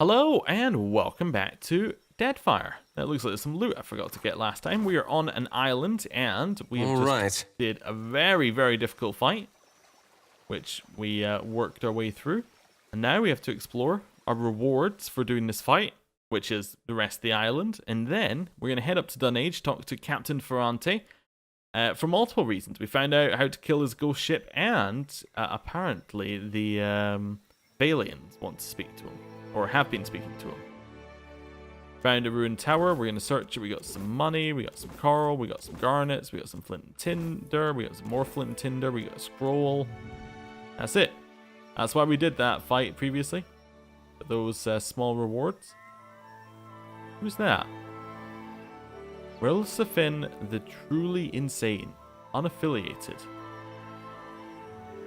Hello and welcome back to Deadfire. It looks like there's some loot I forgot to get last time. We are on an island and we have just did a very, very difficult fight, which we worked our way through. And now we have to explore our rewards for doing this fight, which is the rest of the island. And then we're going to head up to Dunage, talk to Captain Ferrante for multiple reasons. We found out how to kill his ghost ship, and apparently the Valians want to speak to him, or have been speaking to him. Found a ruined tower. We're going to search it. We got some money. We got some coral. We got some garnets. We got some flint and tinder. We got some more flint and tinder. We got a scroll. That's it. That's why we did that fight previously. For those small rewards. Who's that? Wilsafin the Truly Insane. Unaffiliated.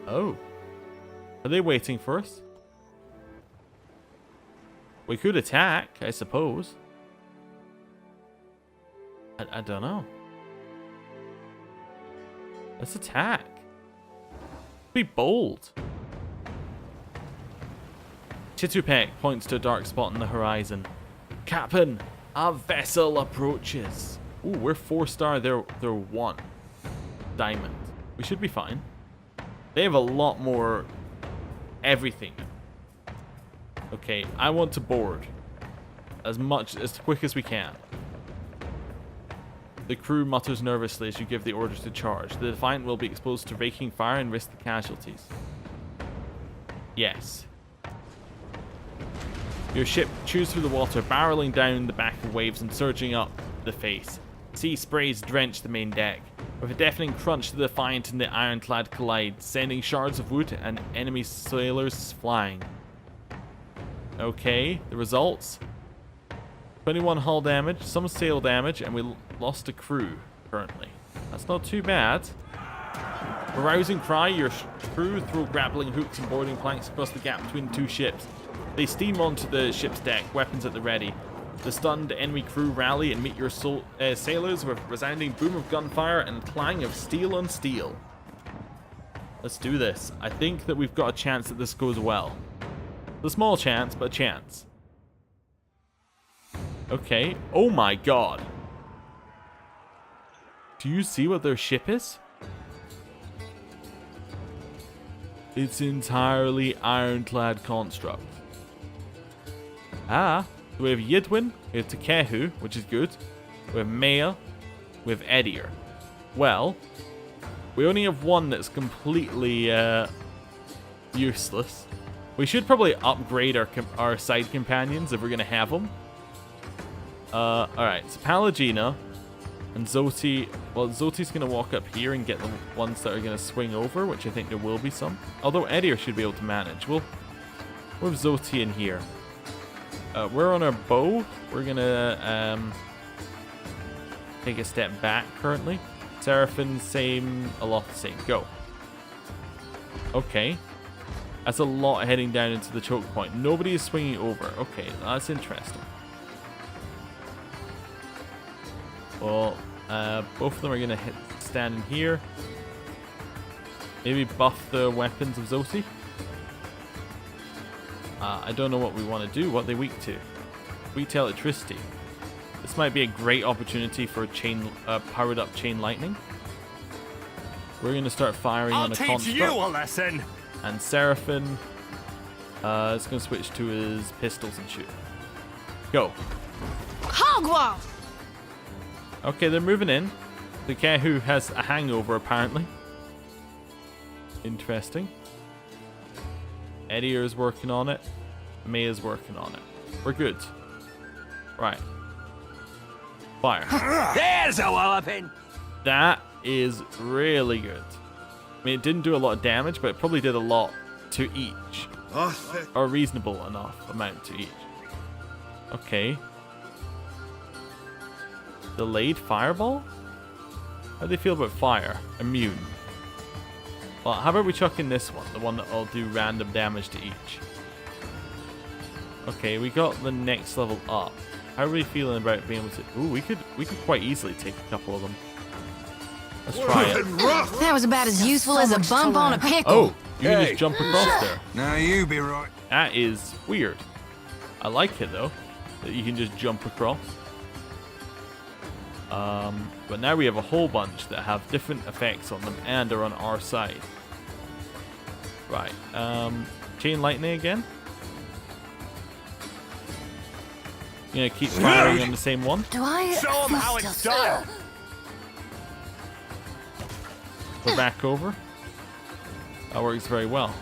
Oh. Are they waiting for us? We could attack, I suppose. I don't know. Let's attack. Be bold. Chitupek points to a dark spot in the horizon. Captain, our vessel approaches. Ooh, we're 4-star, they're 1. Diamond. We should be fine. They have a lot more everything. Okay, I want to board as quick as we can. The crew mutters nervously as you give the order to charge. The Defiant will be exposed to raking fire and risk the casualties. Yes. Your ship chews through the water, barreling down the back of waves and surging up the face. Sea sprays drench the main deck. With a deafening crunch, the Defiant and the ironclad collide, sending shards of wood and enemy sailors flying. Okay, the results. 21 hull damage, some sail damage, and we lost a crew currently. That's not too bad. A rousing cry, your crew throw grappling hooks and boarding planks across the gap between two ships. They steam onto the ship's deck, weapons at the ready. The stunned enemy crew rally and meet your sailors with a resounding boom of gunfire and clang of steel on steel. Let's do this. I think that we've got a chance that this goes well. A small chance, but a chance. Okay. Oh my god. Do you see what their ship is? It's entirely ironclad construct. Ah. So we have Yidwin, we have Takehu, which is good. We have Maya, we have Edier. Well, we only have one that's completely useless. We should probably upgrade our side companions if we're going to have them. Alright, so Palagina and Zoti. Well, Zoti's going to walk up here and get the ones that are going to swing over, which I think there will be some. Although Edier should be able to manage. We'll have Zoti in here. We're on our bow. We're going to take a step back currently. Seraphim, same. A lot the same. Go. Okay. That's a lot heading down into the choke point. Nobody is swinging over. Okay, that's interesting. Well, both of them are going to stand in here. Maybe buff the weapons of Zoti. I don't know what we want to do. What are they weak to? Weak to electricity. This might be a great opportunity for a powered up chain lightning. We're going to start firing on a construct. I'll teach you a lesson. And Seraphim is going to switch to his pistols and shoot. Go. Hogwash! Okay, they're moving in. The guy who has a hangover, apparently. Interesting. Edier is working on it. Maya's working on it. We're good. Right. Fire. There's a walloping! That is really good. I mean, it didn't do a lot of damage, but it probably did a lot to each. Or a reasonable enough amount to each. Okay. Delayed fireball? How do they feel about fire? Immune. Well, how about we chuck in this one? The one that will do random damage to each. Okay, we got the next level up. How are we feeling about being able to... Ooh, we could quite easily take a couple of them. Let's try it. That was about as useful as a bump on a pickle. Oh, you can just jump across there. Now you be right. That is weird. I like it though, that you can just jump across. But now we have a whole bunch that have different effects on them and are on our side. Right, chain lightning again. Gonna keep firing on the same one. Do I Show 'em how it's done. We're back over. That works very well.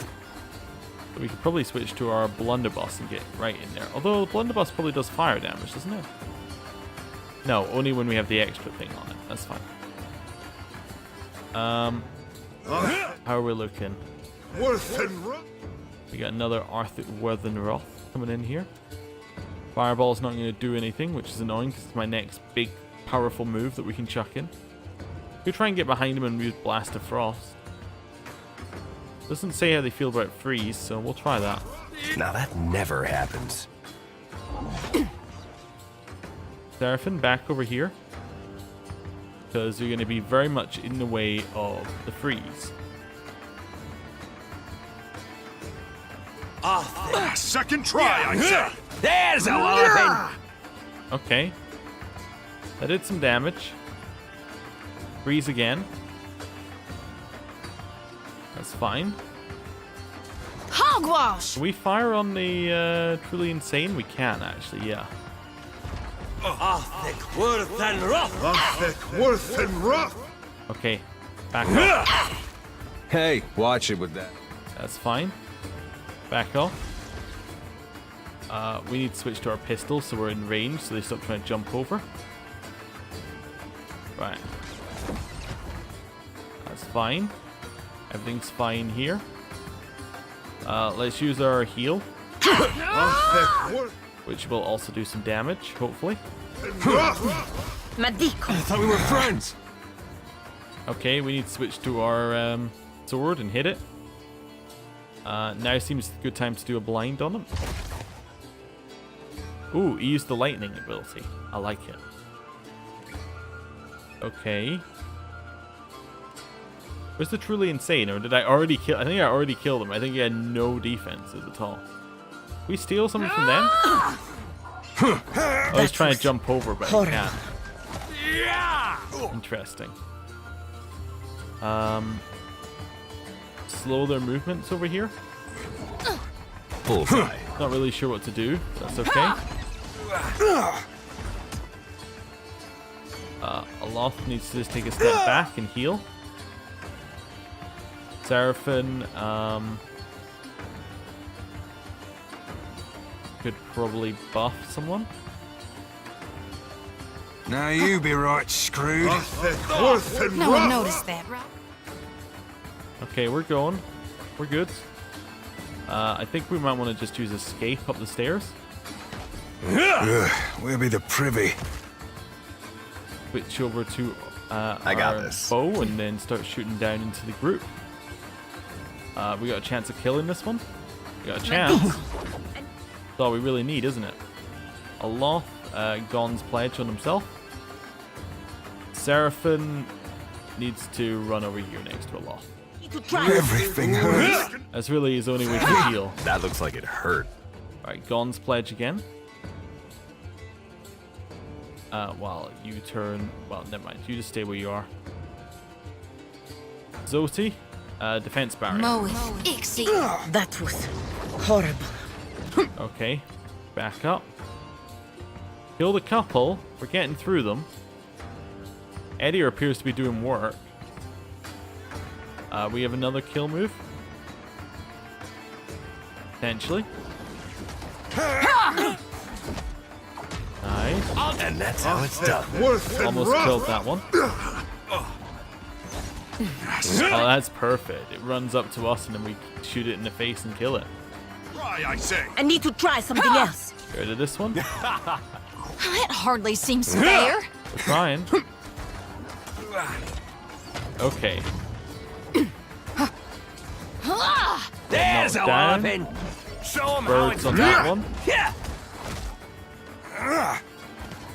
So we could probably switch to our blunderbuss and get right in there. Although the blunderbuss probably does fire damage, doesn't it? No, only when we have the extra thing on it. That's fine. How are we looking? We got another Arthur Worthenroth coming in here. Fireball's not going to do anything, which is annoying because it's my next big, powerful move that we can chuck in. We could try and get behind him and use Blast of Frost. Doesn't say how they feel about freeze, so we'll try that. Now that never happens. Seraphim, back over here. Because you're going to be very much in the way of the freeze. Second try, I say. There's a walloping. Okay. That did some damage. Freeze again. That's fine. Hogwash! Can we fire on the truly insane? We can actually, yeah. Thick worth and rough. Okay. Back off. Hey, watch it with that. That's fine. Back off. We need to switch to our pistol so we're in range so they stop trying to jump over. Right. That's fine. Everything's fine here. Let's use our heal. Which will also do some damage, hopefully. Madico. I thought we were friends. Okay, we need to switch to our sword and hit it. Now seems a good time to do a blind on him. Ooh, he used the lightning ability. I like it. Okay. Was the truly insane, or did I already kill? I think I already killed him. I think he had no defenses at all. Can we steal something from them? I was trying to jump over, but I can't. Interesting. Slow their movements over here. Bullseye. Not really sure what to do. That's okay. Aloth needs to just take a step back and heal. Seraphim could probably buff someone. Now you be right screwed. No one noticed that, right? Okay, we're going. We're good. I think we might want to just use escape up the stairs. We'll be the privy. Switch over to I got our this. bow and then start shooting down into the group. We got a chance of killing this one. We got a chance. That's all we really need, isn't it? Aloth, Gon's pledge on himself. Seraphim needs to run over here next to Aloth. Everything hurts. That's really his only way to heal. That looks like it hurt. Alright, Gon's pledge again. While you turn... Well, never mind. You just stay where you are. Zoti, defense barrier. Ixie. That was horrible. Okay, back up. Kill the couple. We're getting through them. Eddie appears to be doing work. We have another kill move. Potentially. Nice. And that's how it's done. Almost killed that one. Oh, that's perfect. It runs up to us and then we shoot it in the face and kill it. Try, I say. I need to try something else. Get rid of this one. That hardly seems fair. We're trying. Okay. There's a Down. walloping. Show 'em how it's Birds on that one. Yeah.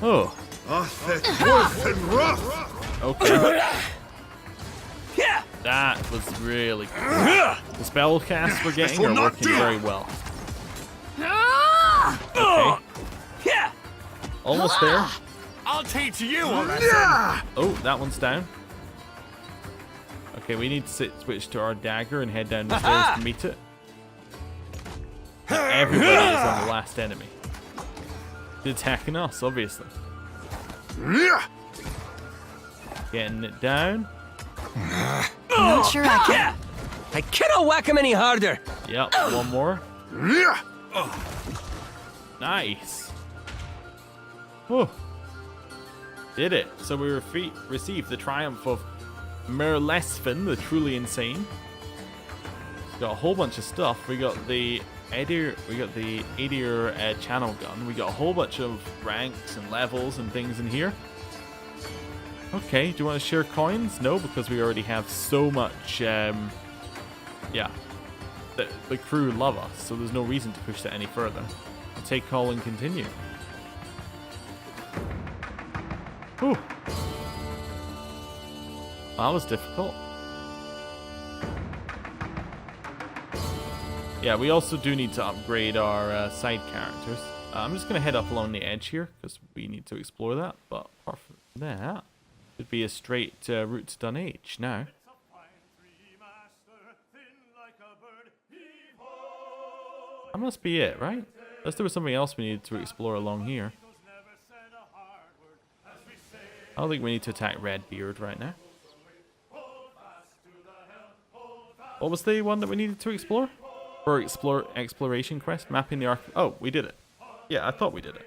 Oh. Okay. Yeah. That was really good. The spell casts we're getting are working very well. Okay. Yeah. Almost there. I'll teach you a lesson. Oh, that one's down. Okay, we need to switch to our dagger and head down the stairs to meet it. Everybody is on the last enemy. They're attacking us, obviously. Getting it down. Not sure I can. I cannot whack him any harder. Yep, one more. Nice. Oh, did it. So we received the triumph of Merlesfin, the truly insane. Got a whole bunch of stuff. We got the Edier, channel gun. We got a whole bunch of ranks and levels and things in here. Okay, do you want to share coins? No, because we already have so much, yeah. The crew love us, so there's no reason to push that any further. I'll take call and continue. Whew. That was difficult. Yeah, we also do need to upgrade our side characters. I'm just going to head up along the edge here, because we need to explore that. But apart from that, it'd be a straight route to Dunage now. That must be it, right? Unless there was something else we needed to explore along here. I don't think we need to attack Redbeard right now. What was the one that we needed to explore? For exploration quest? Mapping the arc. Oh, we did it. Yeah, I thought we did it.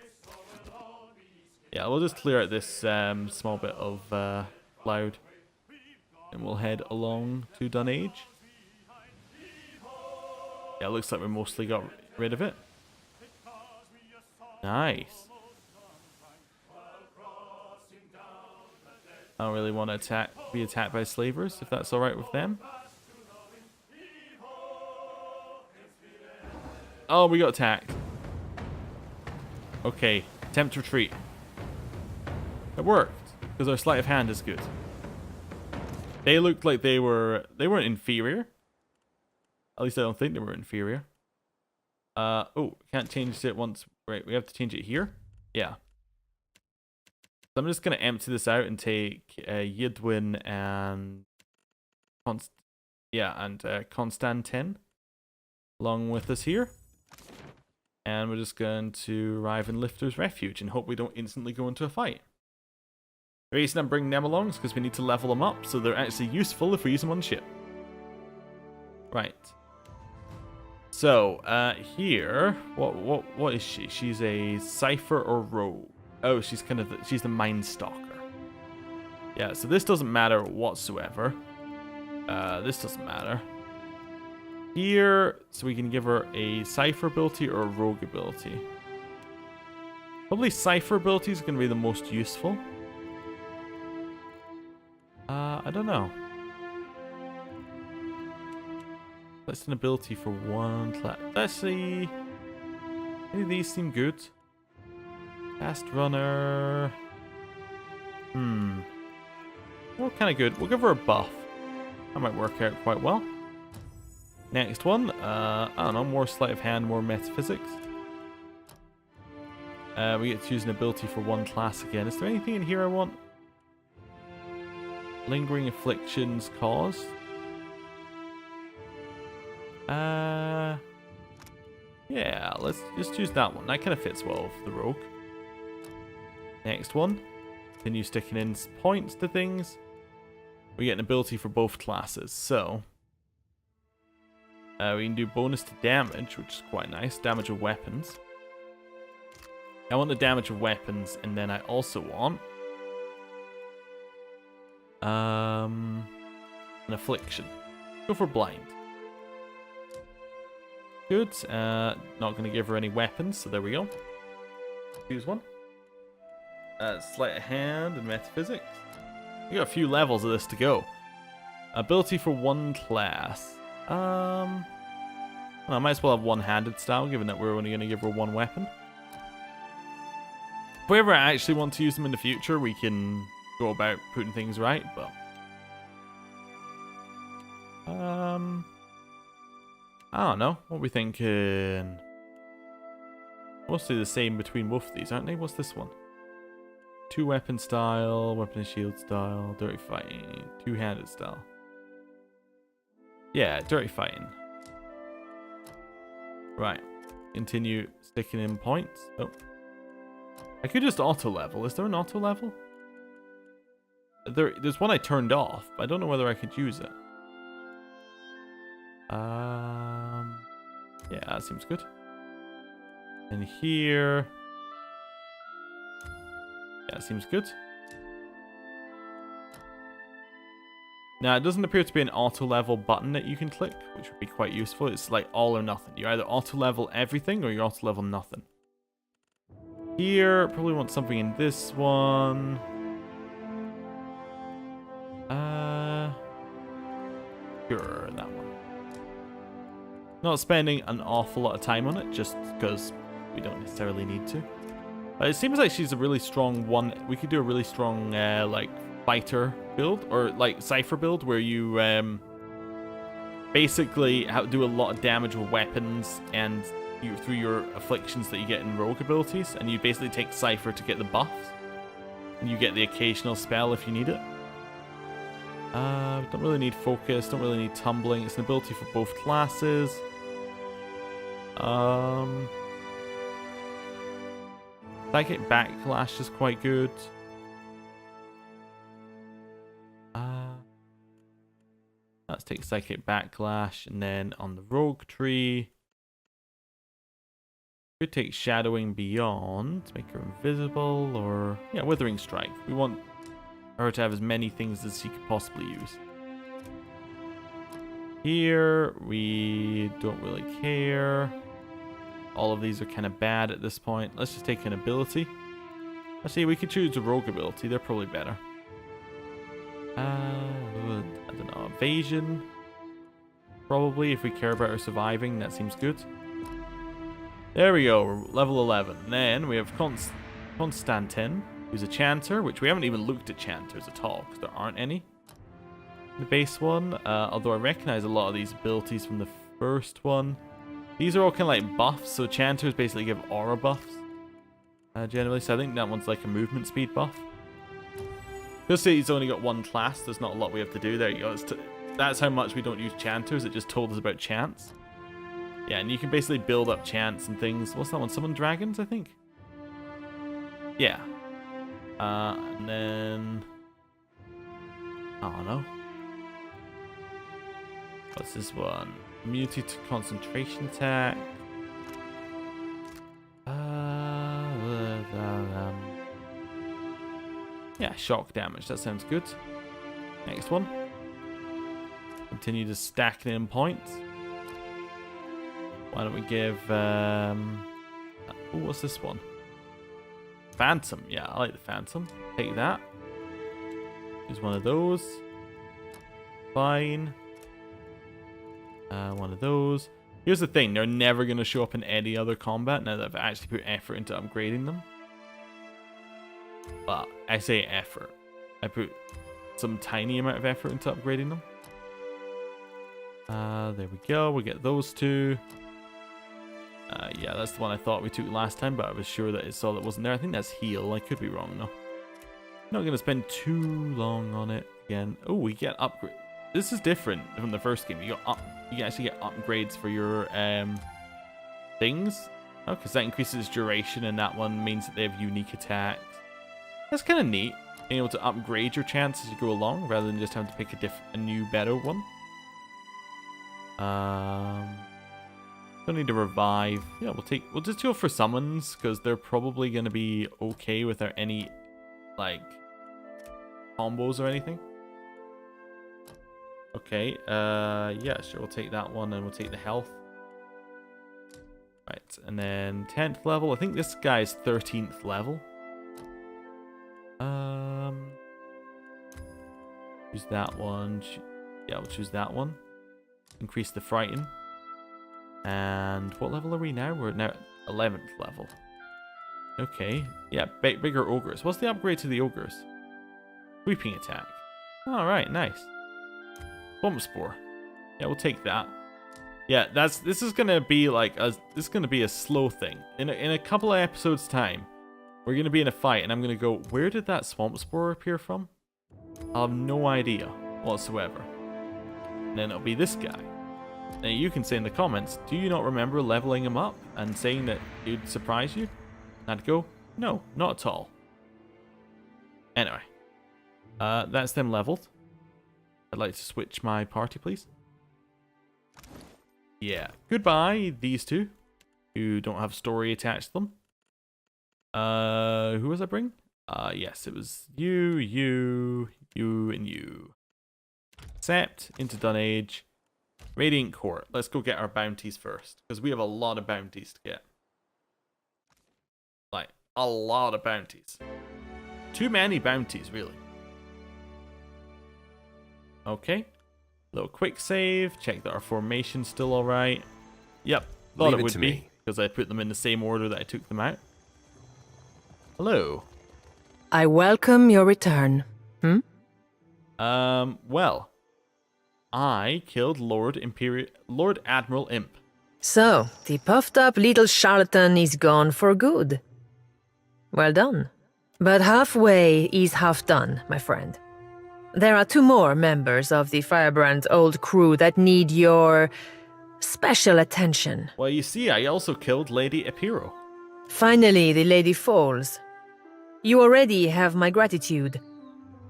Yeah, we'll just clear out this small bit of cloud. And we'll head along to Dunage. Yeah, it looks like we mostly got rid of it. Nice. I don't really want to be attacked by slavers, if that's alright with them. Oh, we got attacked. Okay, attempt retreat. It worked, because our sleight of hand is good. They looked like they weren't inferior. At least I don't think they were inferior. Oh, can't change it once. Right, we have to change it here? Yeah. So I'm just going to empty this out and take Yidwin and Constantin along with us here. And we're just going to arrive in Lifter's Refuge and hope we don't instantly go into a fight. The reason I'm bringing them along is because we need to level them up so they're actually useful if we use them on ship. Right. So, here, what is she? She's a Cipher or Rogue. Oh, she's she's the Mind Stalker. Yeah, so this doesn't matter whatsoever. This doesn't matter. Here, so we can give her a Cipher ability or a Rogue ability. Probably Cipher ability is going to be the most useful. I don't know. That's an ability for one class. Let's see. Any of these seem good. Fast runner. Well, kind of good. We'll give her a buff. That might work out quite well. Next one. I don't know. More sleight of hand, more metaphysics. We get to choose an ability for one class again. Is there anything in here I want? Lingering afflictions caused. Yeah, let's just choose that one. That kind of fits well with the rogue. Next one. Continue sticking in points to things. We get an ability for both classes, so we can do bonus to damage, which is quite nice. Damage of weapons. I want the damage of weapons, and then I also want an affliction. Go for blind. Good. Not going to give her any weapons, so there we go. Choose one. Sleight of hand and metaphysics. We got a few levels of this to go. Ability for one class. I might as well have one-handed style, given that we're only going to give her one weapon. If we ever actually want to use them in the future, we can go about putting things right, but I don't know. What are we thinking? Mostly the same between both of these, aren't they? What's this one? 2 weapon style, weapon and shield style, dirty fighting, 2-handed style. Yeah, dirty fighting. Right. Continue sticking in points. Oh. I could just auto level. Is there an auto level? There's one I turned off, but I don't know whether I could use it. Yeah, that seems good. And here. Yeah, that seems good. Now, it doesn't appear to be an auto level button that you can click, which would be quite useful. It's like all or nothing. You either auto level everything or you auto level nothing. Here, probably want something in this one. Sure, that one. Not spending an awful lot of time on it, just because we don't necessarily need to. It seems like she's a really strong one. We could do a really strong, like, fighter build, or, like, Cypher build, where you, basically do a lot of damage with weapons, and through your afflictions that you get in rogue abilities, and you basically take Cypher to get the buffs, and you get the occasional spell if you need it. Don't really need focus, don't really need tumbling. It's an ability for both classes. Psychic Backlash is quite good. Let's take Psychic Backlash, and then on the Rogue tree, could take Shadowing Beyond to make her invisible, or yeah, Withering Strike. We want her to have as many things as she could possibly use. Here, we don't really care. All of these are kind of bad at this point. Let's just take an ability. Actually, we could choose a rogue ability. They're probably better. I don't know. Evasion. Probably, if we care about her surviving. That seems good. There we go. We're level 11. Then we have Constantin, who's a chanter, which we haven't even looked at chanters at all, because there aren't any. The base one, although I recognize a lot of these abilities from the first one. These are all kind of like buffs, so chanters basically give aura buffs, generally, so I think that one's like a movement speed buff. Because he's only got one class, there's not a lot we have to do. There you go. That's how much we don't use chanters. It just told us about chants. Yeah, and you can basically build up chants and things. What's that one? Summon dragons, I think? Yeah. And then... I don't know. What's this one? Immunity to concentration attack. Yeah, shock damage. That sounds good. Next one. Continue to stack in points. Why don't we give... oh, what's this one? Phantom. Yeah, I like the Phantom. Take that. Use one of those. Fine. One of those. Here's the thing, they're never going to show up in any other combat now that I've actually put effort into upgrading them. But I say effort. I put some tiny amount of effort into upgrading them. There we go, we get those two. Yeah, that's the one I thought we took last time, but I was sure that it saw that wasn't there. I think that's heal, I could be wrong though. Not going to spend too long on it again. Oh, we get upgrade. This is different from the first game. You can actually get upgrades for your things. Oh, because that increases duration, and that one means that they have unique attacks. That's kind of neat, being able to upgrade your chance as you go along, rather than just having to pick a new, better one. Don't need to revive. Yeah, we'll just go for summons, because they're probably going to be okay without any, like, combos or anything. Okay, yeah, sure, we'll take that one, and we'll take the health. Right, and then 10th level. I think this guy's 13th level. Choose that one. Yeah, we'll choose that one. Increase the frighten. And what level are we now? We're now at 11th level. Okay, yeah, bigger ogres. What's the upgrade to the ogres? Sweeping attack. Alright, nice. Bomb Spore. Yeah, we'll take that. Yeah, this is gonna be like a slow thing. In a couple of episodes time, we're gonna be in a fight, and I'm gonna go, where did that swamp spore appear from? I'll have no idea whatsoever. And then it'll be this guy. Now you can say in the comments, do you not remember leveling him up and saying that he'd surprise you? And I'd go, no, not at all. Anyway, that's them leveled. I'd like to switch my party, please. Yeah, goodbye, these two, who don't have story attached to them. Who was I bringing? Yes, it was you, and you. Accept into Dunage. Radiant Court. Let's go get our bounties first, because we have a lot of bounties to get. Like, a lot of bounties. Too many bounties, really. Okay. Little quick save. Check that our formation's still alright. Yep. Thought it would be, because I put them in the same order that I took them out. Hello. I welcome your return. Well, I killed Lord Admiral Imp. So, the puffed up little charlatan is gone for good. Well done. But halfway is half done, my friend. There are 2 more members of the Firebrand's old crew that need your special attention. Well, you see, I also killed Lady Epiro. Finally, the lady falls. You already have my gratitude.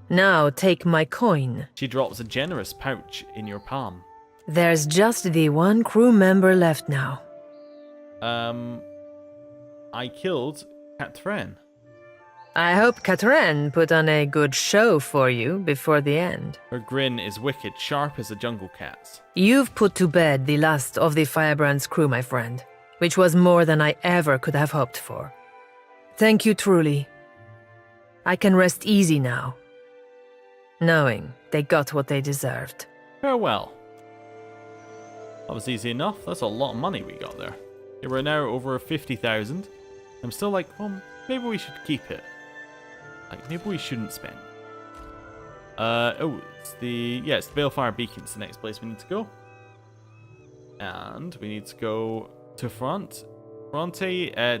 Now take my coin. She drops a generous pouch in your palm. There's just the 1 crew member left now. I killed Catherine. I hope Catherine put on a good show for you before the end. Her grin is wicked, sharp as a jungle cat's. You've put to bed the last of the Firebrand's crew, my friend, which was more than I ever could have hoped for. Thank you truly. I can rest easy now, knowing they got what they deserved. Farewell. That was easy enough. That's a lot of money we got there. Yeah, we're now over 50,000. I'm still like, well, maybe we should keep it. Like, maybe we shouldn't spend. It's the Balefire Beacon's the next place we need to go. And we need to go to Fronte,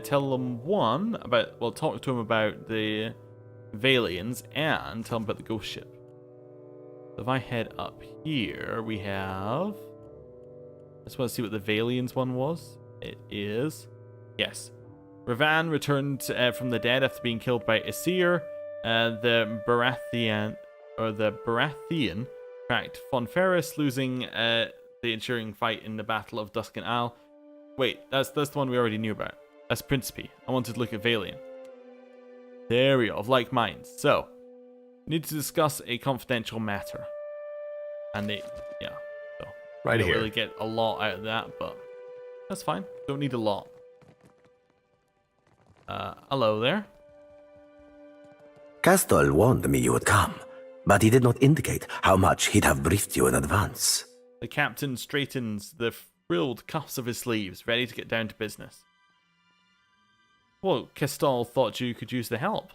tell them talk to him about the Valians and tell him about the ghost ship. So if I head up here, we have... I just want to see what the Valians one was. It is... Yes. Ravan returned from the dead after being killed by Aesir. The Baratheon tracked Fonferris, losing the ensuing fight in the Battle of Dusk and Isle. Wait, that's the one we already knew about. That's Principe. I wanted to look at Valian. There we go, of like minds. So, we need to discuss a confidential matter. And so right don't here. really get a lot out of that, but that's fine. Don't need a lot. Hello there. Castol warned me you would come, but he did not indicate how much he'd have briefed you in advance. The captain straightens the frilled cuffs of his sleeves, ready to get down to business. Well, Castol thought you could use the help.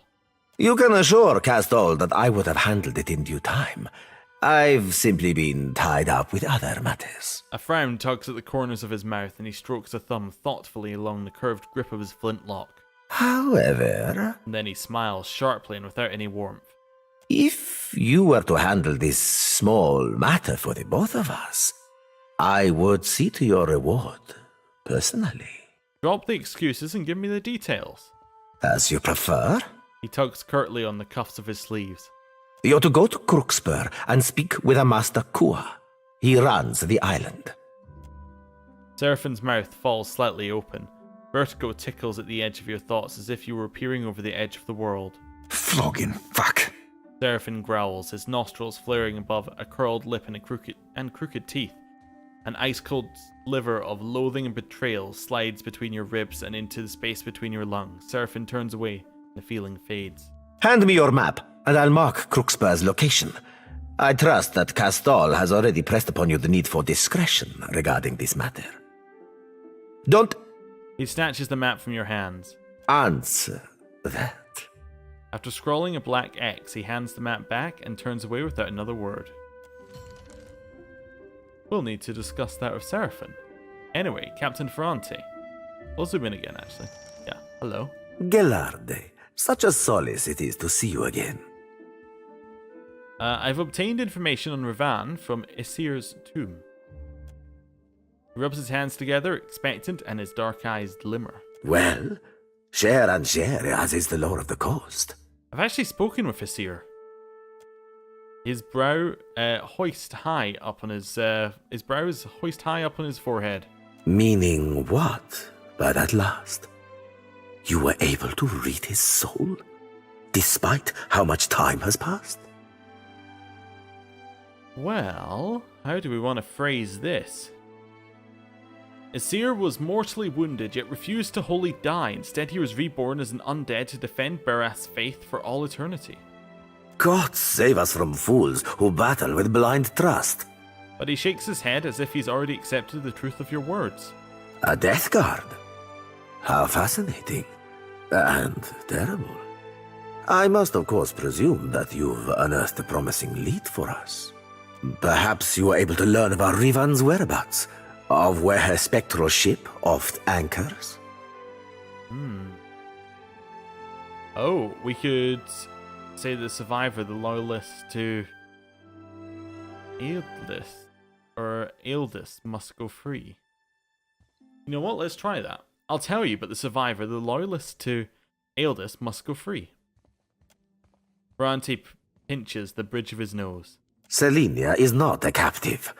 You can assure Castol that I would have handled it in due time. I've simply been tied up with other matters. A frown tugs at the corners of his mouth, and he strokes a thumb thoughtfully along the curved grip of his flintlock. However... And then he smiles sharply and without any warmth. If you were to handle this small matter for the both of us, I would see to your reward, personally. Drop the excuses and give me the details. As you prefer. He tugs curtly on the cuffs of his sleeves. You're to go to Crookspur and speak with a Master Kua. He runs the island. Seraphin's mouth falls slightly open. Vertigo tickles at the edge of your thoughts as if you were peering over the edge of the world. Flogging fuck. Seraphin growls, his nostrils flaring above a curled lip and crooked teeth. An ice-cold sliver of loathing and betrayal slides between your ribs and into the space between your lungs. Seraphin turns away, and the feeling fades. Hand me your map, and I'll mark Crookspur's location. I trust that Castol has already pressed upon you the need for discretion regarding this matter. Don't He snatches the map from your hands. answer that. After scrawling a black X, he hands the map back and turns away without another word. We'll need to discuss that with Seraphin. Anyway, Captain Ferrante. We'll zoom in again, actually. Yeah, hello. Gelarde, such a solace it is to see you again. I've obtained information on Ravan from Isir's tomb. He rubs his hands together, expectant, and his dark eyes glimmer. Well, share and share, as is the law of the coast. I've actually spoken with Isir. His brow hoist high up on his brow is hoist high up on his forehead. Meaning what? But at last, you were able to read his soul, despite how much time has passed? Well, how do we want to phrase this? Isir was mortally wounded, yet refused to wholly die. Instead, he was reborn as an undead to defend Barath's faith for all eternity. God save us from fools who battle with blind trust. But he shakes his head as if he's already accepted the truth of your words. A death guard? How fascinating. And terrible. I must of course presume that you've unearthed a promising lead for us. Perhaps you were able to learn about Rivan's whereabouts, of where her spectral ship oft anchors? Oh, we could say the survivor, the loyalist to Ealdis must go free. You know what? Let's try that. I'll tell you, but the survivor, the loyalist to Ealdis must go free. Ferrante pinches the bridge of his nose. Selenia is not a captive.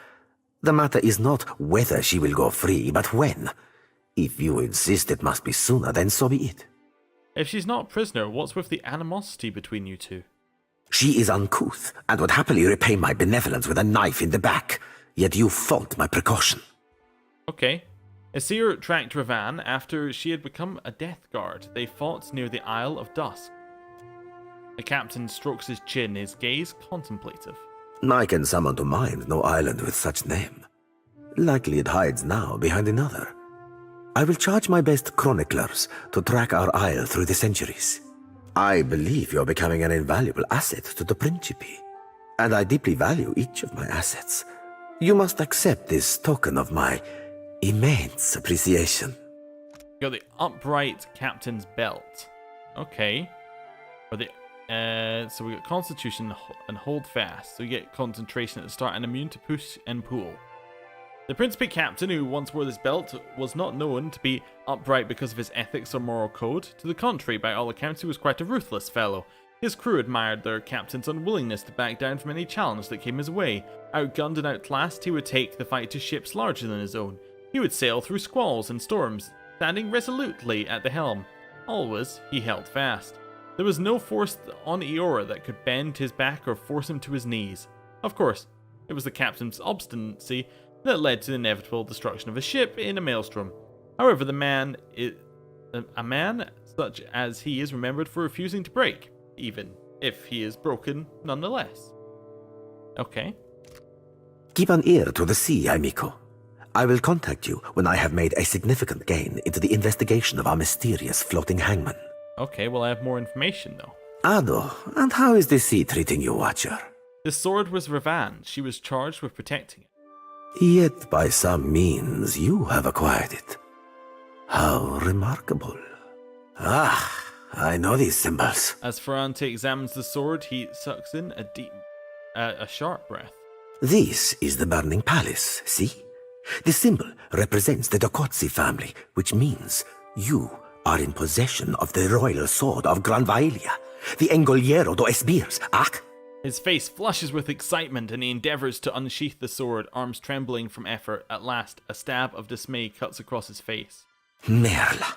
The matter is not whether she will go free, but when. If you insist it must be sooner, then so be it. If she's not a prisoner, what's with the animosity between you two? She is uncouth, and would happily repay my benevolence with a knife in the back, yet you fault my precaution. Okay. Isir tracked Ravan after she had become a death guard. They fought near the Isle of Dusk. The captain strokes his chin, his gaze contemplative. I can summon to mind no island with such name. Likely it hides now behind another. I will charge my best chroniclers to track our isle through the centuries. I believe you're becoming an invaluable asset to the Principe, and I deeply value each of my assets. You must accept this token of my immense appreciation. You got the upright captain's belt. Okay. Or the so we got Constitution and Hold Fast. So we get concentration at the start and immune to push and pull. The Principe captain who once wore this belt was not known to be upright because of his ethics or moral code. To the contrary, by all accounts, he was quite a ruthless fellow. His crew admired their captain's unwillingness to back down from any challenge that came his way. Outgunned and outclassed, he would take the fight to ships larger than his own. He would sail through squalls and storms, standing resolutely at the helm. Always, he held fast. There was no force on Eora that could bend his back or force him to his knees. Of course, it was the captain's obstinacy that led to the inevitable destruction of a ship in a maelstrom. However, a man such as he is remembered for refusing to break, even if he is broken nonetheless. Okay. Keep an ear to the sea, amico. I will contact you when I have made a significant gain into the investigation of our mysterious floating hangman. Okay, well I have more information though. Ado, and how is the sea treating you, Watcher? The sword was Ravan. She was charged with protecting it. Yet by some means you have acquired it. How remarkable. Ah, I know these symbols. As Ferrante examines the sword, he sucks in a sharp breath. This is the Burning Palace, see? The symbol represents the Dokotsi family, which means you are in possession of the royal sword of Gran Vaelia, the Engoliero do Esbirs, ac? His face flushes with excitement and he endeavors to unsheath the sword, arms trembling from effort. At last, a stab of dismay cuts across his face. Merla,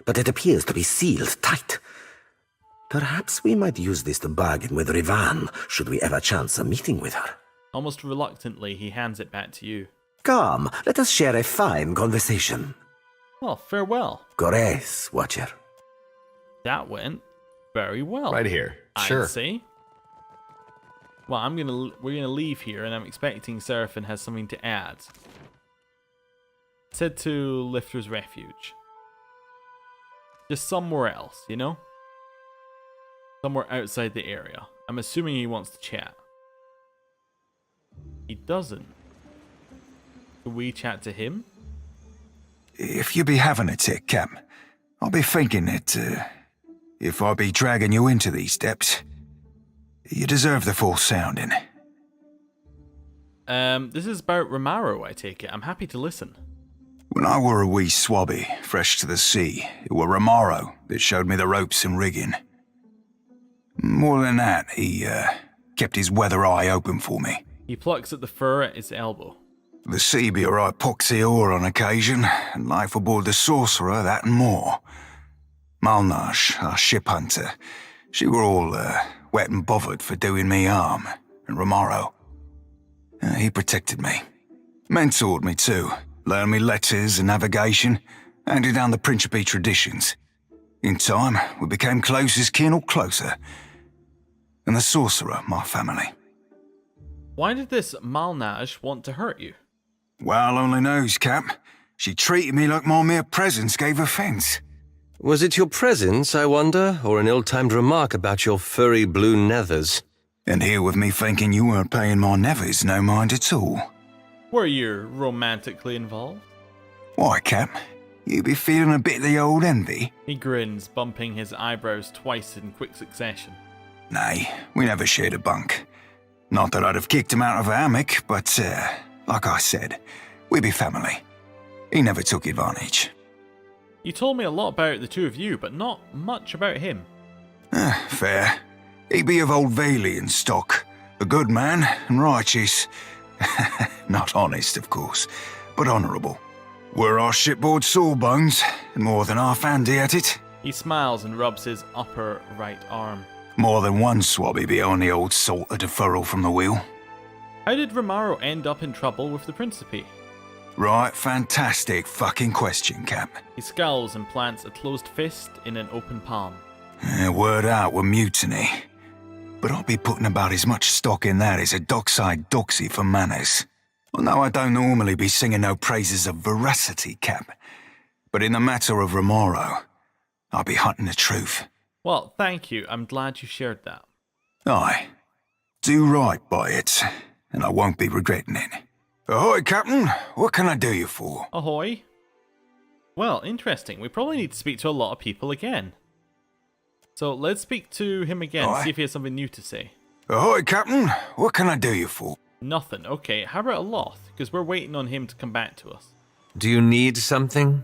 but it appears to be sealed tight. Perhaps we might use this to bargain with Rivan, should we ever chance a meeting with her. Almost reluctantly, he hands it back to you. Come, let us share a fine conversation. Well, farewell. Gores, Watcher. That went very well. Right here. I'd Sure. say. Well, we're gonna leave here, and I'm expecting Seraphine has something to add. Said to Lifter's Refuge. Just somewhere else, you know? Somewhere outside the area. I'm assuming he wants to chat. He doesn't. Can we chat to him? If you be having a tick, Cap, I'll be thinking that, if I be dragging you into these depths, you deserve the full sounding. This is about Romaro, I take it. I'm happy to listen. When I were a wee swabby, fresh to the sea, it were Romaro that showed me the ropes and rigging. More than that, he, kept his weather eye open for me. He plucks at the fur at his elbow. The sea be a right poxy ore on occasion, and life aboard the Sorcerer, that and more. Malnage, our ship hunter, she were all, wet and bothered for doing me harm, and Romaro. He protected me. Mentored me too, learned me letters and navigation, handed down the Principe traditions. In time, we became close as kin or closer. And the Sorcerer, my family. Why did this Malnage want to hurt you? Well only knows, Cap. She treated me like my mere presence gave offence. Was it your presence, I wonder, or an ill-timed remark about your furry blue nethers? And here with me thinking you weren't paying my nethers no mind at all. Were you romantically involved? Why, Cap? You be feeling a bit of the old envy? He grins, bumping his eyebrows twice in quick succession. Nay, we never shared a bunk. Not that I'd have kicked him out of a hammock, but, like I said, we be family. He never took advantage. You told me a lot about the two of you, but not much about him. Fair. He be of old Valian stock. A good man and righteous. Not honest, of course, but honourable. Were our shipboard sawbones, and more than half handy at it. He smiles and rubs his upper right arm. More than one swabby be on the old salt of deferral from the wheel. How did Romaro end up in trouble with the Principe? Right, fantastic fucking question, Cap. He scowls and plants a closed fist in an open palm. Word out with mutiny. But I'll be putting about as much stock in that as a dockside doxy for manners. Well, no, I don't normally be singing no praises of veracity, Cap. But in the matter of Romaro, I'll be hunting the truth. Well, thank you. I'm glad you shared that. Aye. Do right by it, and I won't be regretting it. Ahoy, Captain. What can I do you for? Ahoy. Well, interesting. We probably need to speak to a lot of people again. So let's speak to him again, Aye. see if he has something new to say. Ahoy, Captain. What can I do you for? Nothing. Okay, how about a Loth? Because we're waiting on him to come back to us. Do you need something?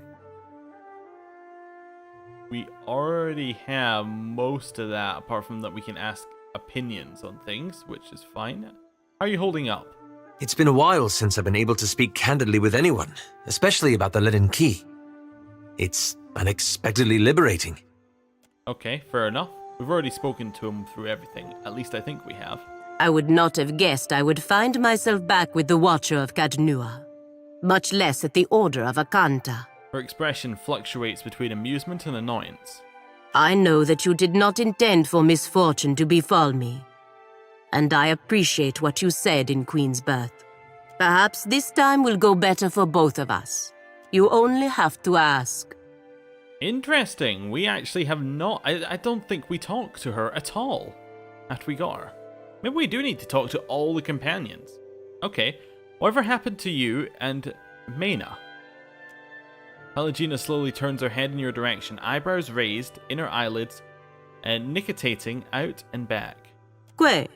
We already have most of that, apart from that we can ask opinions on things, which is fine. How are you holding up? It's been a while since I've been able to speak candidly with anyone, especially about the leaden key. It's unexpectedly liberating. Okay, fair enough. We've already spoken to him through everything. At least I think we have. I would not have guessed I would find myself back with the Watcher of Cadnua, much less at the Order of Akanta. Her expression fluctuates between amusement and annoyance. I know that you did not intend for misfortune to befall me, and I appreciate what you said in Queen's Birth. Perhaps this time will go better for both of us. You only have to ask. Interesting. We actually have not... I don't think we talked to her at all after we got her. Maybe we do need to talk to all the companions. Okay. Whatever happened to you and Mena? Pelagina slowly turns her head in your direction, eyebrows raised, inner eyelids, and nicotinating out and back. Que?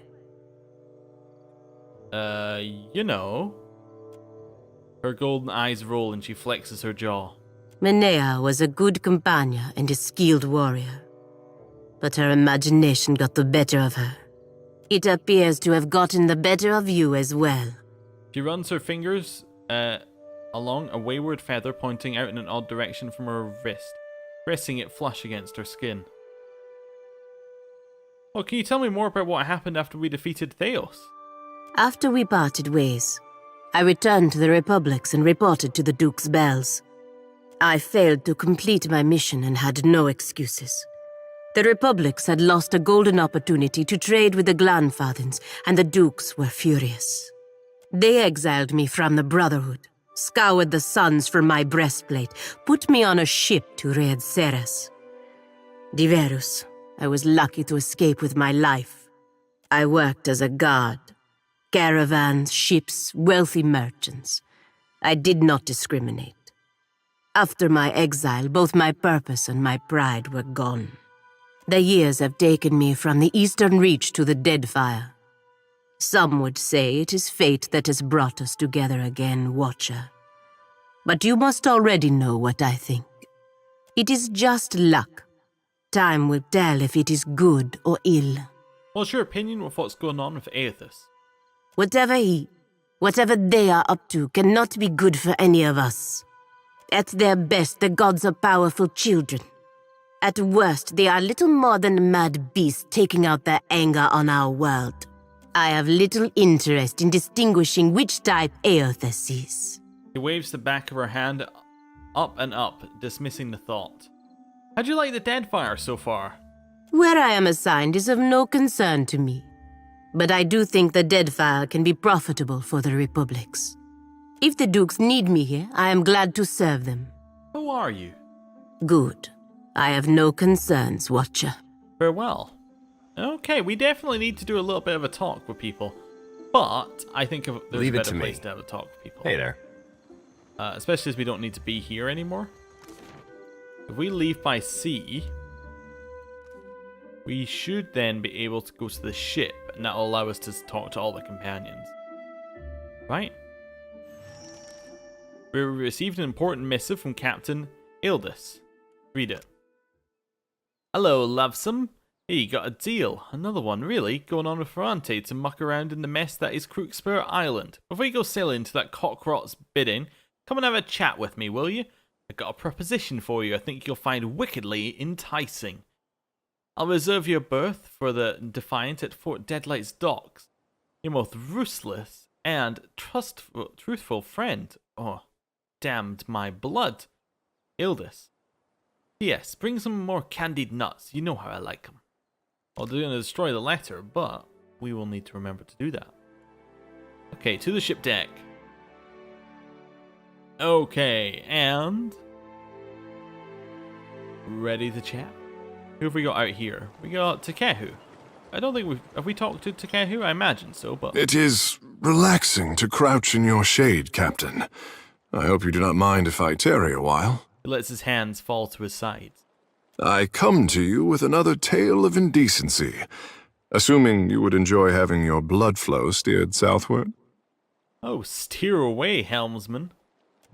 You know. Her golden eyes roll and she flexes her jaw. Menea was a good companion and a skilled warrior, but her imagination got the better of her. It appears to have gotten the better of you as well. She runs her fingers along a wayward feather pointing out in an odd direction from her wrist, pressing it flush against her skin. Well, can you tell me more about what happened after we defeated Theos? After we parted ways, I returned to the Republics and reported to the Duke's bells. I failed to complete my mission and had no excuses. The Republics had lost a golden opportunity to trade with the Glanfathens, and the Dukes were furious. They exiled me from the Brotherhood, scoured the suns from my breastplate, put me on a ship to raid Ceres. Diverus, I was lucky to escape with my life. I worked as a guard. Caravans, ships, wealthy merchants. I did not discriminate. After my exile, both my purpose and my pride were gone. The years have taken me from the eastern reach to the Deadfire. Some would say it is fate that has brought us together again, Watcher. But you must already know what I think. It is just luck. Time will tell if it is good or ill. What's your opinion of what's going on with Aethys? Whatever they are up to cannot be good for any of us. At their best, the gods are powerful children. At worst, they are little more than mad beasts taking out their anger on our world. I have little interest in distinguishing which type Aethys is. He waves the back of her hand up and up, dismissing the thought. How'd you like the Deadfire so far? Where I am assigned is of no concern to me. But I do think the Deadfire can be profitable for the Republics. If the Dukes need me here, I am glad to serve them. Who are you? Good. I have no concerns, Watcher. Very well. Okay, we definitely need to do a little bit of a talk with people. But I think there's a better place to have a talk with people. Hey there. Especially as we don't need to be here anymore. If we leave by sea, we should then be able to go to the ship, and that will allow us to talk to all the companions. Right? We received an important missive from Captain Ildis. Read it. Hello, lovesome. Hey, you got a deal. Another one, really, going on with Ferrante to muck around in the mess that is Crookspur Island. Before you go sailing to that cockroach's bidding, come and have a chat with me, will you? I've got a proposition for you I think you'll find wickedly enticing. I'll reserve your berth for the Defiant at Fort Deadlight's docks. Your most ruthless and truthful friend. Oh, damned my blood. Ildis. Yes, bring some more candied nuts. You know how I like them. Well, they're going to destroy the letter, but we will need to remember to do that. Okay, to the ship deck. Okay, and... ready to chat. Who have we got out here? We got Takehu. I don't think have we talked to Takehu? I imagine so, but... It is relaxing to crouch in your shade, Captain. I hope you do not mind if I tarry a while. He lets his hands fall to his sides. I come to you with another tale of indecency, assuming you would enjoy having your blood flow steered southward. Oh, steer away, helmsman.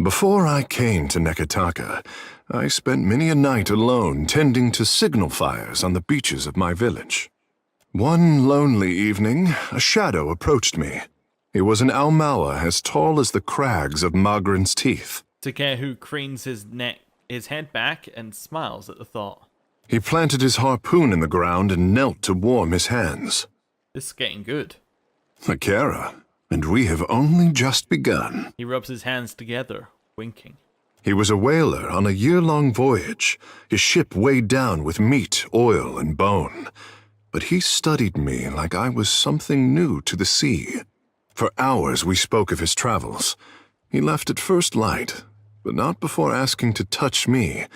Before I came to Nekataka, I spent many a night alone tending to signal fires on the beaches of my village. One lonely evening, a shadow approached me. He was an Aumaua as tall as the crags of Magrin's teeth. Takehu cranes his head back and smiles at the thought. He planted his harpoon in the ground and knelt to warm his hands. This is getting good. Akara, and we have only just begun. He rubs his hands together, winking. He was a whaler on a year-long voyage, his ship weighed down with meat, oil, and bone. But he studied me like I was something new to the sea. For hours we spoke of his travels. He left at first light, but not before asking to touch me,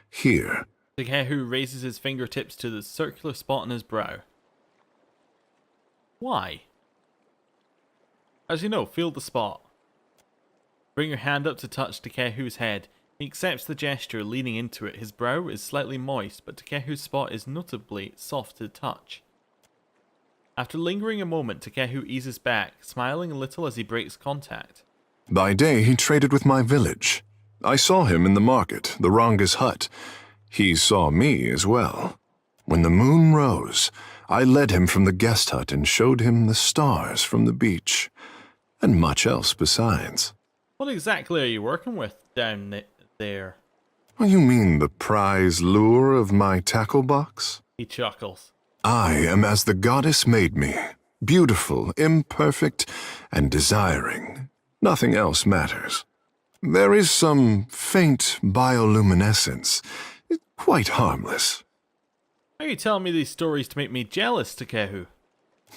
here. Takehu raises his fingertips to the circular spot on his brow. Why? As you know, feel the spot. Bring your hand up to touch Takehu's head. He accepts the gesture, leaning into it. His brow is slightly moist, but Takehu's spot is notably soft to the touch. After lingering a moment, Takehu eases back, smiling a little as he breaks contact. By day, he traded with my village. I saw him in the market, the Ranga's hut. He saw me as well. When the moon rose, I led him from the guest hut and showed him the stars from the beach, and much else besides. What exactly are you working with down there? You mean the prize lure of my tackle box? He chuckles. I am as the goddess made me, beautiful, imperfect, and desiring. Nothing else matters. There is some faint bioluminescence, quite harmless. Are you telling me these stories to make me jealous, Takehu?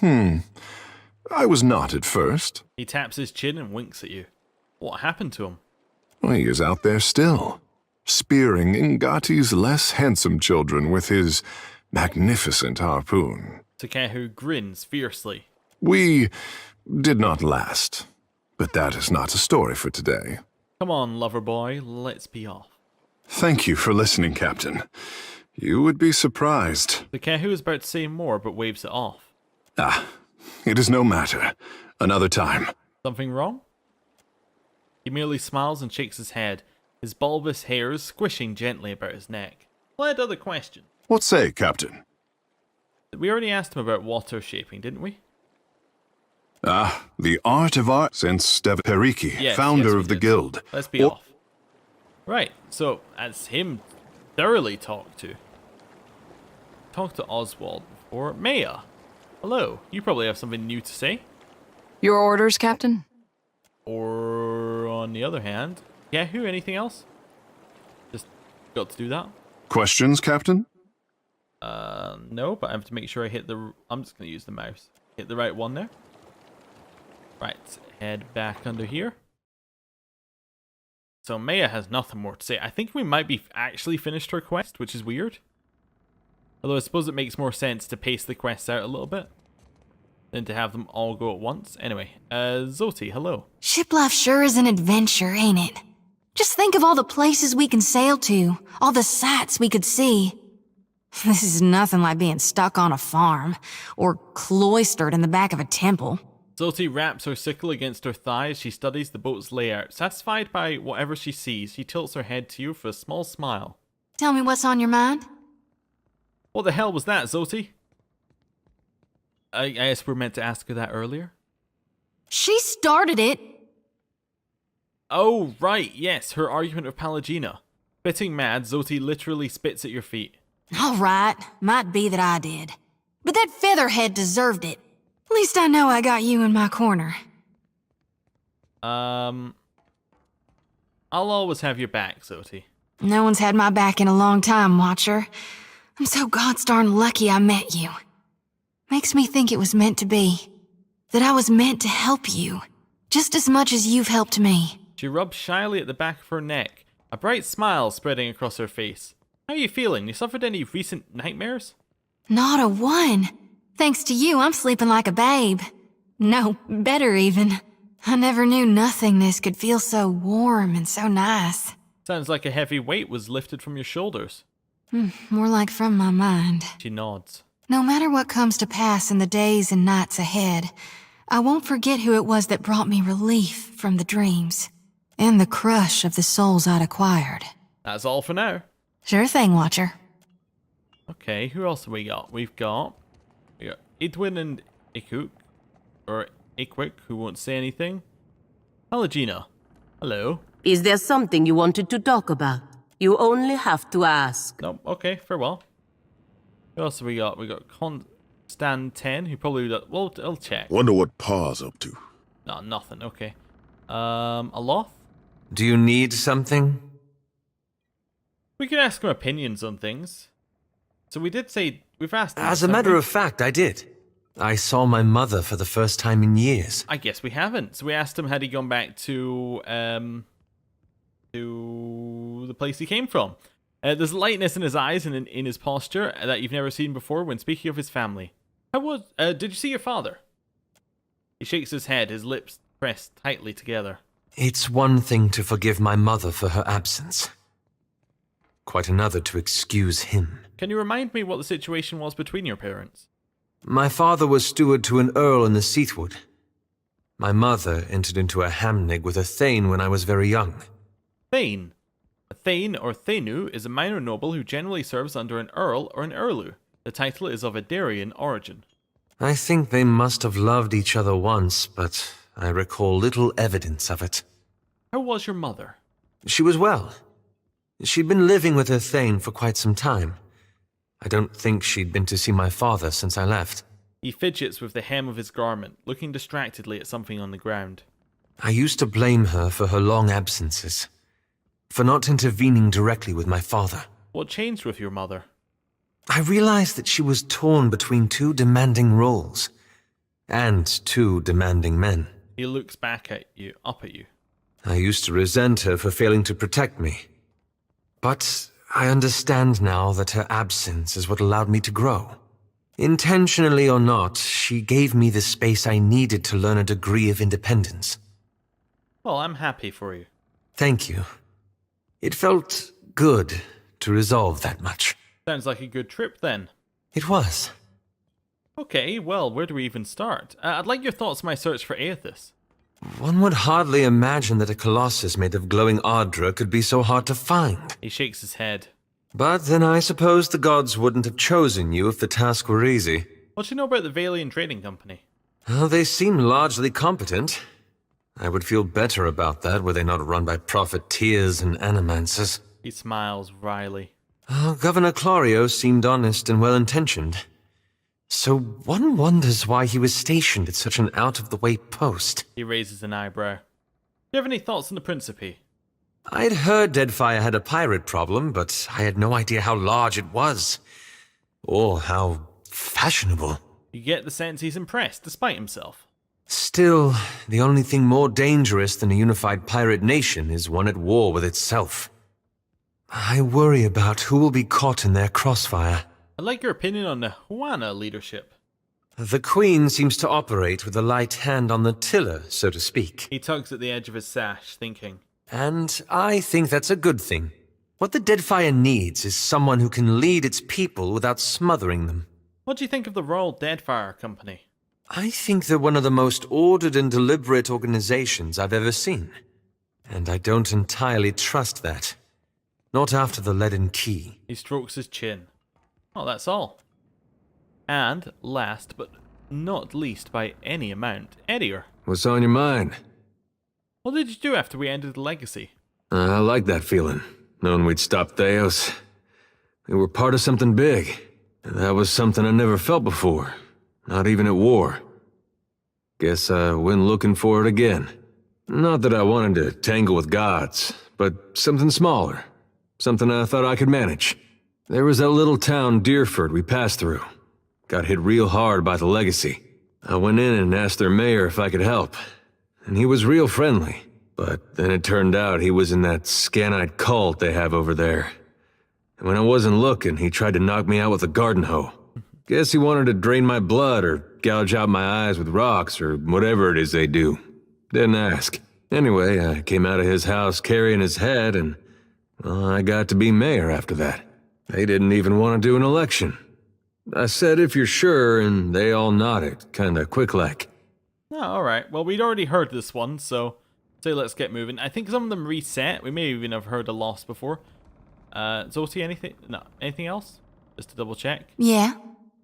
I was not at first. He taps his chin and winks at you. What happened to him? He is out there still, spearing Ngati's less handsome children with his magnificent harpoon. Takehu grins fiercely. We did not last, but that is not a story for today. Come on, lover boy, let's be off. Thank you for listening, Captain. You would be surprised. The Kehu is about to say more, but waves it off. It is no matter. Another time. Something wrong? He merely smiles and shakes his head, his bulbous hairs squishing gently about his neck. Led other question. What say, Captain? We already asked him about water shaping, didn't we? The art of art since Periki, Yes, founder we of the did. guild. Let's be off. Right, so that's him thoroughly talked to. Talked to Oswald before. Maya, hello. You probably have something new to say. Your orders, Captain? Or on the other hand, Yahoo, anything else? Just got to do that. Questions, Captain? No, but I have to make sure I hit the... I'm just going to use the mouse. Hit the right one there. Right, head back under here. So Maya has nothing more to say. I think we might be actually finished her quest, which is weird. Although I suppose it makes more sense to pace the quests out a little bit than to have them all go at once. Anyway, Zoti, hello. Ship life sure is an adventure, ain't it? Just think of all the places we can sail to, all the sights we could see. This is nothing like being stuck on a farm, or cloistered in the back of a temple. Zoti wraps her sickle against her thigh as she studies the boat's layout. Satisfied by whatever she sees, she tilts her head to you for a small smile. Tell me what's on your mind? What the hell was that, Zoti? I guess we're meant to ask her that earlier. She started it. Oh, right, yes, her argument with Palagina. Spitting mad, Zoti literally spits at your feet. All right, might be that I did. But that featherhead deserved it. At least I know I got you in my corner. I'll always have your back, Zoti. No one's had my back in a long time, Watcher. I'm so gods darn lucky I met you. Makes me think it was meant to be. That I was meant to help you, just as much as you've helped me. She rubs shyly at the back of her neck, a bright smile spreading across her face. How are you feeling? You suffered any recent nightmares? Not a one. Thanks to you, I'm sleeping like a babe. No, better even. I never knew nothingness could feel so warm and so nice. Sounds like a heavy weight was lifted from your shoulders. More like from my mind. She nods. No matter what comes to pass in the days and nights ahead, I won't forget who it was that brought me relief from the dreams and the crush of the souls I'd acquired. That's all for now. Sure thing, Watcher. Okay, who else have we got? We got Edwin and Ikuk, or Ikwick, who won't say anything. Palagina, hello. Is there something you wanted to talk about? You only have to ask. No, okay, farewell. Who else have we got? We got Constantin, who probably... Well, I'll check. Wonder what Pa's up to. No, nothing, okay. Aloth? Do you need something? We could ask him opinions on things. So we did say... We've asked him... As a matter of fact, I did. I saw my mother for the first time in years. I guess we haven't. So we asked him had he gone back to the place he came from. There's lightness in his eyes and in his posture that you've never seen before when speaking of his family. How was... did you see your father? He shakes his head, his lips pressed tightly together. It's one thing to forgive my mother for her absence. Quite another to excuse him. Can you remind me what the situation was between your parents? My father was steward to an earl in the Seathwood. My mother entered into a hamnig with a thane when I was very young. Thane. A thane or thanu is a minor noble who generally serves under an earl or an earlu. The title is of Adarian origin. I think they must have loved each other once, but I recall little evidence of it. How was your mother? She was well. She'd been living with her thane for quite some time. I don't think she'd been to see my father since I left. He fidgets with the hem of his garment, looking distractedly at something on the ground. I used to blame her for her long absences, for not intervening directly with my father. What changed with your mother? I realized that she was torn between two demanding roles, and two demanding men. He looks back at you, up at you. I used to resent her for failing to protect me. But I understand now that her absence is what allowed me to grow. Intentionally or not, she gave me the space I needed to learn a degree of independence. Well, I'm happy for you. Thank you. It felt good to resolve that much. Sounds like a good trip then. It was. Okay, well, where do we even start? I'd like your thoughts on my search for Aethys. One would hardly imagine that a colossus made of glowing ardra could be so hard to find. He shakes his head. But then I suppose the gods wouldn't have chosen you if the task were easy. What do you know about the Valian Trading Company? Well, they seem largely competent. I would feel better about that were they not run by profiteers and animancers. He smiles wryly. Governor Clario seemed honest and well-intentioned. So one wonders why he was stationed at such an out-of-the-way post. He raises an eyebrow. Do you have any thoughts on the Principe? I'd heard Deadfire had a pirate problem, but I had no idea how large it was. Or how fashionable. You get the sense he's impressed, despite himself. Still, the only thing more dangerous than a unified pirate nation is one at war with itself. I worry about who will be caught in their crossfire. I'd like your opinion on the Juana leadership. The Queen seems to operate with a light hand on the tiller, so to speak. He tugs at the edge of his sash, thinking. And I think that's a good thing. What the Deadfire needs is someone who can lead its people without smothering them. What do you think of the Royal Deadfire Company? I think they're one of the most ordered and deliberate organizations I've ever seen. And I don't entirely trust that. Not after the leaden key. He strokes his chin. Oh, that's all. And last but not least by any amount, Edier. What's on your mind? What did you do after we ended the legacy? I like that feeling, knowing we'd stopped Theos. We were part of something big. And that was something I never felt before. Not even at war. Guess I went looking for it again. Not that I wanted to tangle with gods, but something smaller. Something I thought I could manage. There was that little town, Deerford, we passed through. Got hit real hard by the legacy. I went in and asked their mayor if I could help. And he was real friendly. But then it turned out he was in that Scanite cult they have over there. And when I wasn't looking, he tried to knock me out with a garden hoe. Guess he wanted to drain my blood or gouge out my eyes with rocks or whatever it is they do. Didn't ask. Anyway, I came out of his house carrying his head and, well, I got to be mayor after that. They didn't even want to do an election. I said, if you're sure, and they all nodded, kinda quick-like. Oh, alright. Well, we'd already heard this one, so let's get moving. I think some of them reset. We may even have heard a loss before. Zoti, anything? No. Anything else? Just to double check. Yeah.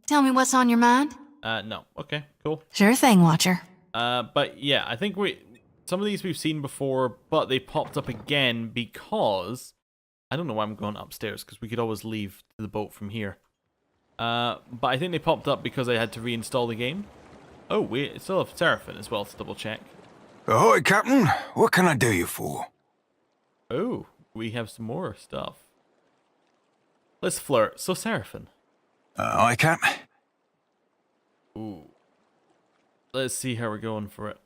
Tell me what's on your mind. No. Okay, cool. Sure thing, Watcher. But yeah, I think some of these we've seen before, but they popped up again because I don't know why I'm going upstairs, because we could always leave the boat from here. But I think they popped up because I had to reinstall the game. Oh, we still have Seraphim as well to double check. Ahoy, Captain. What can I do you for? Oh, we have some more stuff. Let's flirt. So, Seraphim. Aye, Cap. Ooh. Let's see how we're going for it.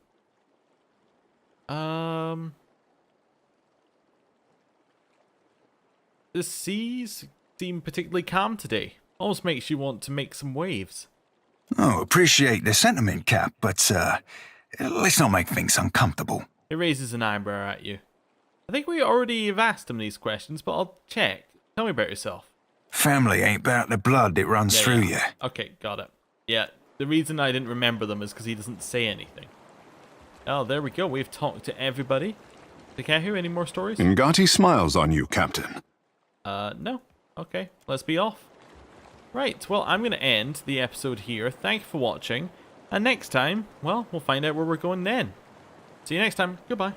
The seas seem particularly calm today. Almost makes you want to make some waves. Oh, appreciate the sentiment, Cap, but, let's not make things uncomfortable. He raises an eyebrow at you. I think we already have asked him these questions, but I'll check. Tell me about yourself. Family ain't about the blood that runs through you. Okay, got it. Yeah, the reason I didn't remember them is because he doesn't say anything. Oh, there we go. We've talked to everybody. Takahu, any more stories? Ngati smiles on you, Captain. No. Okay, let's be off. Right, well, I'm going to end the episode here. Thank you for watching. And next time, well, we'll find out where we're going then. See you next time. Goodbye.